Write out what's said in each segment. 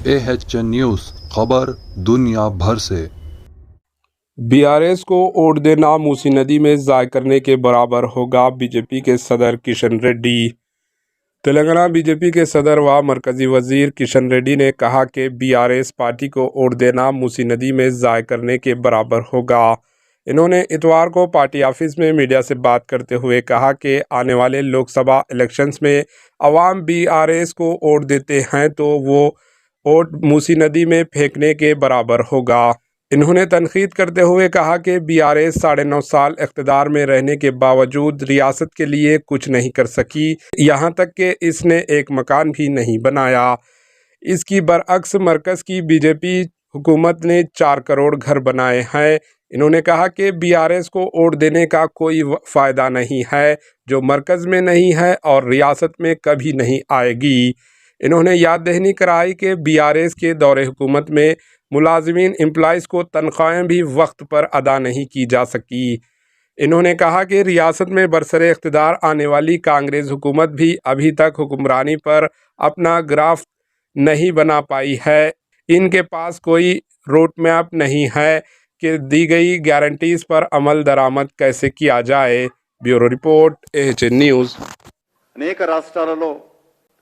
AHN news खबर दुनिया भर से। बीआरएस को वोट देना मूसी नदी में ज़ाय करने के बराबर होगा, बीजेपी के सदर किशन रेड्डी। तेलंगाना बीजेपी के सदर व मरकजी वजीर किशन रेड्डी ने कहा कि बीआरएस पार्टी को वोट देना मूसी नदी में ज़ाय करने के बराबर होगा। इन्होंने इतवार को पार्टी ऑफिस में मीडिया से बात करते हुए कहा कि आने वाले लोकसभा इलेक्शंस में अवाम बीआरएस को वोट देते हैं तो वो वोट मूसी नदी में फेंकने के बराबर होगा। इन्होंने तनकीद करते हुए कहा कि बीआरएस 9.5 साल इक़्तिदार में रहने के बावजूद रियासत के लिए कुछ नहीं कर सकी, यहाँ तक कि इसने एक मकान भी नहीं बनाया। इसकी बरअक्स मरकज़ की बीजेपी हुकूमत ने 4 करोड़ घर बनाए हैं। इन्होंने कहा कि बीआरएस को वोट देने का कोई फ़ायदा नहीं है जो मरकज़ में नहीं है और रियासत में कभी नहीं आएगी। इन्होंने याद दहानी कराई कि बीआरएस के दौरे हुकूमत में मुलाजिमीन एम्प्लॉइज़ को तनख्वाहें भी वक्त पर अदा नहीं की जा सकी। इन्होंने कहा कि रियासत में बरसरे इक़्तिदार आने वाली कांग्रेस हुकूमत भी अभी तक हुक्मरानी पर अपना ग्राफ नहीं बना पाई है। इनके पास कोई रोड मैप नहीं है कि दी गई गारंटीज़ पर अमल दरामद कैसे किया जाए। Bureau report AHN news. అనేక రాష్ట్రాలలో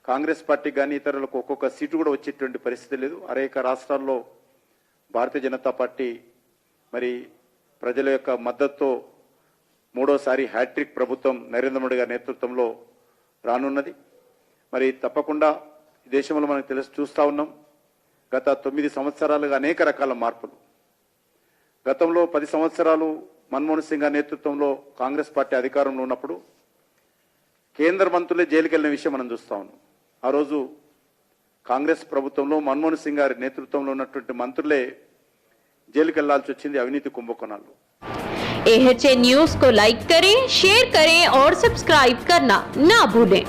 కాంగ్రెస్ పార్టీ గాని ఇతరులకు ఒక్కొక్క సీటు కూడా వచ్చేటువంటి పరిస్థితి లేదు. అనేక రాష్ట్రాల్లో భారతీయ జనతా పార్టీ మరి ప్రజల యొక్క మద్దతుతో మూడోసారి హ్యాట్రిక్ ప్రభుత్వం నరేంద్ర మోడీ గారి నేతృత్వంలో రానున్నది. మరి తప్పకుండా ఈ దేశంలో మనకు చూస్తూ ఉన్నాం. గత 9 సంవత్సరాలుగా అనేక రకాల మార్పులు. గతంలో 10 సంవత్సరాలు మన్మోహన్ సింగ్ గారి నేతృత్వంలో కాంగ్రెస్ పార్టీ అధికారంలో ఉన్నప్పుడు కేంద్ర మంత్రులే జైలుకి వెళ్ళిన విషయం మనం చూస్తా ఉన్నాం. ఆ రోజు కాంగ్రెస్ ప్రభుత్వంలో మన్మోహన్ సింగ్ గారి నేతృత్వంలో ఉన్నటువంటి మంత్రులే జైలుకి వెళ్లాల్సి వచ్చింది అవినీతి కుంభకోణాలు. AHN न्यूज़ को लाइक करें, शेयर करें और सब्सक्राइब करना ना भूलें।